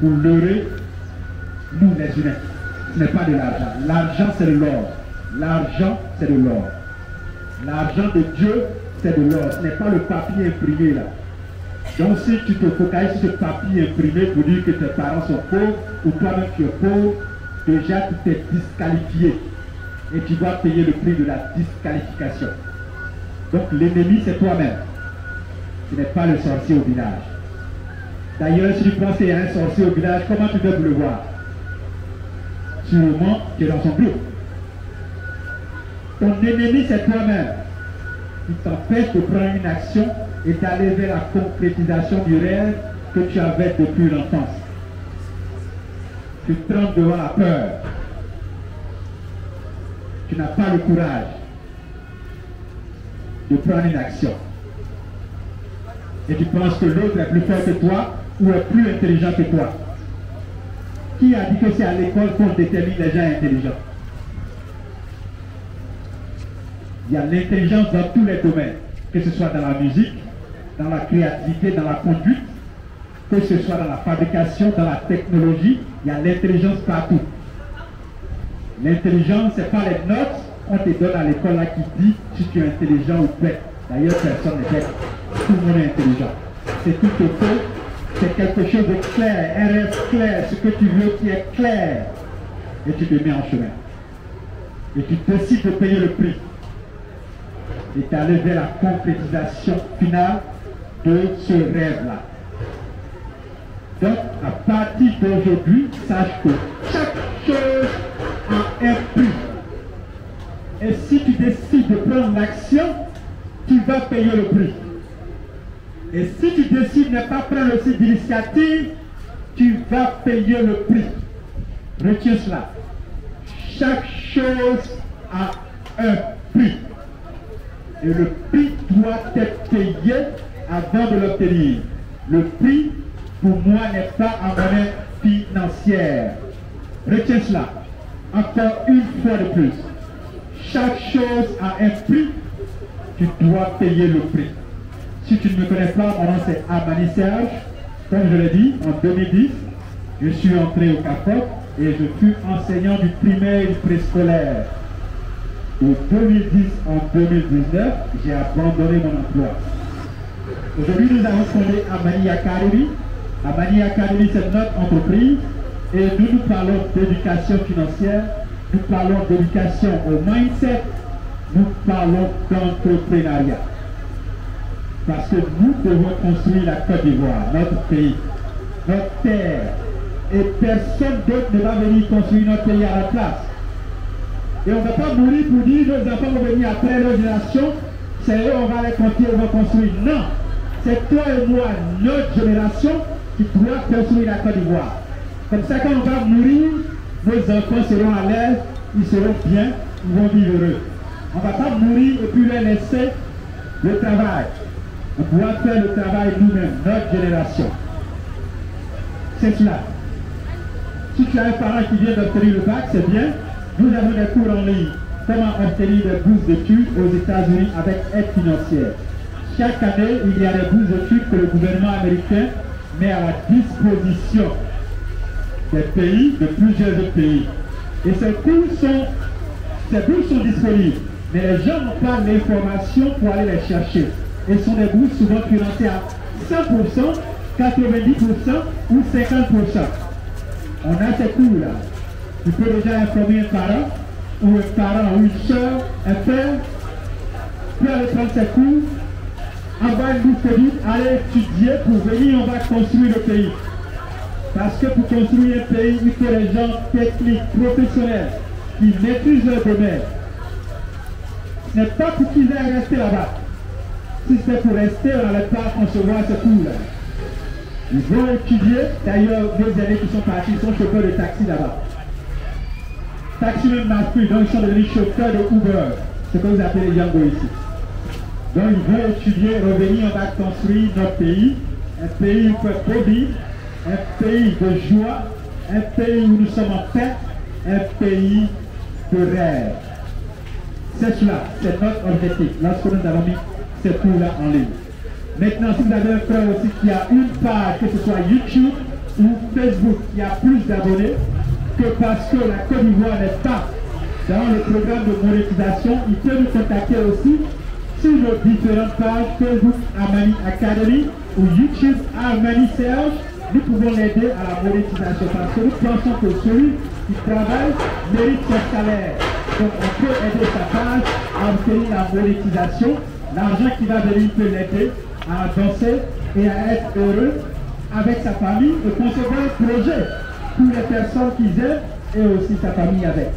pour leurrer nous les humains. Ce n'est pas de l'argent. L'argent, c'est de l'or. L'argent, c'est de l'or. L'argent de Dieu, c'est de l'or. Ce n'est pas le papier imprimé là. Donc si tu te focalises sur ce papier imprimé pour dire que tes parents sont pauvres ou toi-même tu es pauvre, déjà tu t'es disqualifié. Et tu dois payer le prix de la disqualification. Donc l'ennemi, c'est toi-même. Ce n'est pas le sorcier au village. D'ailleurs, si tu penses qu'il y a un sorcier au village, comment tu peux le voir? Sûrement, tu es dans son groupe. Ton ennemi, c'est toi-même. Il t'empêche de prendre une action et d'aller vers la concrétisation du rêve que tu avais depuis l'enfance. Tu trembles devant la peur. Tu n'as pas le courage de prendre une action. Et tu penses que l'autre est plus fort que toi ou est plus intelligent que toi. Qui a dit que c'est à l'école qu'on détermine les gens intelligents? Il y a l'intelligence dans tous les domaines, que ce soit dans la musique, dans la créativité, dans la conduite, que ce soit dans la fabrication, dans la technologie, il y a l'intelligence partout. L'intelligence, ce n'est pas les notes qu'on te donne à l'école là qui dit si tu es intelligent ou bête. D'ailleurs, personne n'est bête. Tout le monde est intelligent. C'est tout au faux. C'est quelque chose de clair, un rêve clair, ce que tu veux qui est clair. Et tu te mets en chemin. Et tu décides de payer le prix. Et d'aller vers la concrétisation finale de ce rêve-là. Donc, à partir d'aujourd'hui, sache que chaque chose a un prix. Et si tu décides de prendre l'action, tu vas payer le prix. Et si tu décides de ne pas prendre aussi d'initiative, tu vas payer le prix. Retiens cela. Chaque chose a un prix. Et le prix doit être payé avant de l'obtenir. Le prix, pour moi, n'est pas en monnaie financière. Retiens cela. Encore une fois de plus. Chaque chose a un prix. Tu dois payer le prix. Si tu ne me connais pas, mon nom c'est Amani Serge. Comme je l'ai dit, en 2010, je suis entré au CAFOC et je fus enseignant du primaire et du préscolaire. De 2010 en 2019, j'ai abandonné mon emploi. Aujourd'hui, nous avons fondé Amani Academy. Amani Academy, c'est notre entreprise et nous parlons d'éducation financière, nous parlons d'éducation au mindset, nous parlons d'entrepreneuriat. Parce que nous devons construire la Côte d'Ivoire, notre pays, notre terre. Et personne d'autre ne va venir construire notre pays à la place. Et on ne va pas mourir pour dire nos enfants vont venir après leur génération, c'est eux, on va les continuer, on va construire. Non, c'est toi et moi, notre génération, qui doit construire la Côte d'Ivoire. Comme ça, quand on va mourir, nos enfants seront à l'aise, ils seront bien, ils vont vivre heureux. On ne va pas mourir et puis leur laisser le travail. On doit faire le travail nous-mêmes, notre génération. C'est cela. Si tu as un parent qui vient d'obtenir le bac, c'est bien. Nous avons des cours en ligne. Comment obtenir des bourses d'études aux États-Unis avec aide financière. Chaque année, il y a des bourses d'études que le gouvernement américain met à la disposition des pays, de plusieurs autres pays. Et ces bourses sont disponibles. Mais les gens n'ont pas l'information pour aller les chercher. Et ce sont des bourses souvent financées à 100%, 90% ou 50%. On a ces cours-là. Tu peux déjà informer un parent ou une soeur, un père, peut aller prendre ses cours, avoir une bourse de vie, aller étudier pour venir, on va construire le pays. Parce que pour construire un pays, il faut des gens techniques, professionnels, qui maîtrisent leur domaine. Ce n'est pas pour qu'ils aillent rester là-bas. Si c'était pour rester, on n'allait pas concevoir ce cours-là. Ils vont étudier. D'ailleurs, deux aînés qui sont partis sont chauffeurs de taxi là-bas. Taxi même n'a plus, donc ils sont devenus chauffeurs de Uber. C'est ce que vous appelez les Yango ici. Donc ils vont étudier, revenir, on va construire notre pays. Un pays où on peut produire, un pays de joie, un pays où nous sommes en paix, un pays de rêve. C'est cela, c'est notre objectif. Lorsque nous avons mis ces cours-là en ligne. Maintenant, si vous avez un frère aussi qui a une page, que ce soit YouTube ou Facebook, il y a plus d'abonnés que parce que la Côte d'Ivoire n'est pas dans le programme de monétisation, il peut nous contacter aussi sur nos différentes pages Facebook Amani Academy ou YouTube Amani Serge. Nous pouvons l'aider à la monétisation parce que nous pensons que celui qui travaille mérite son salaire. Donc on peut aider sa page à obtenir la monétisation. L'argent qui va venir peut l'aider à danser et à être heureux avec sa famille et concevoir un projet pour les personnes qu'ils aiment et aussi sa famille avec.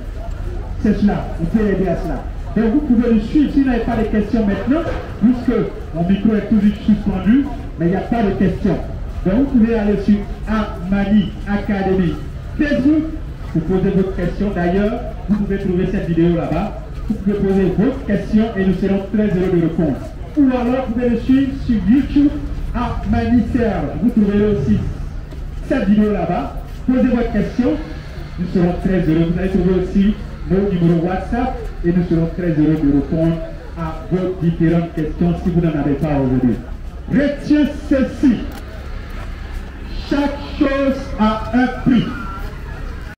C'est cela, on peut l'aider à cela. Donc vous pouvez le suivre si vous n'avez pas de questions maintenant, puisque mon micro est toujours suspendu, mais il n'y a pas de questions. Donc vous pouvez aller sur Amani Academy Facebook, vous posez votre question. D'ailleurs, vous pouvez trouver cette vidéo là-bas. Vous pouvez poser votre question et nous serons très heureux de répondre. Ou alors vous pouvez le suivre sur YouTube Amani Serge. Vous trouverez aussi cette vidéo là-bas. Posez votre question, nous serons très heureux. Vous allez trouver aussi nos numéros WhatsApp et nous serons très heureux de répondre à vos différentes questions si vous n'en avez pas aujourd'hui. Retiens ceci. Chaque chose a un prix.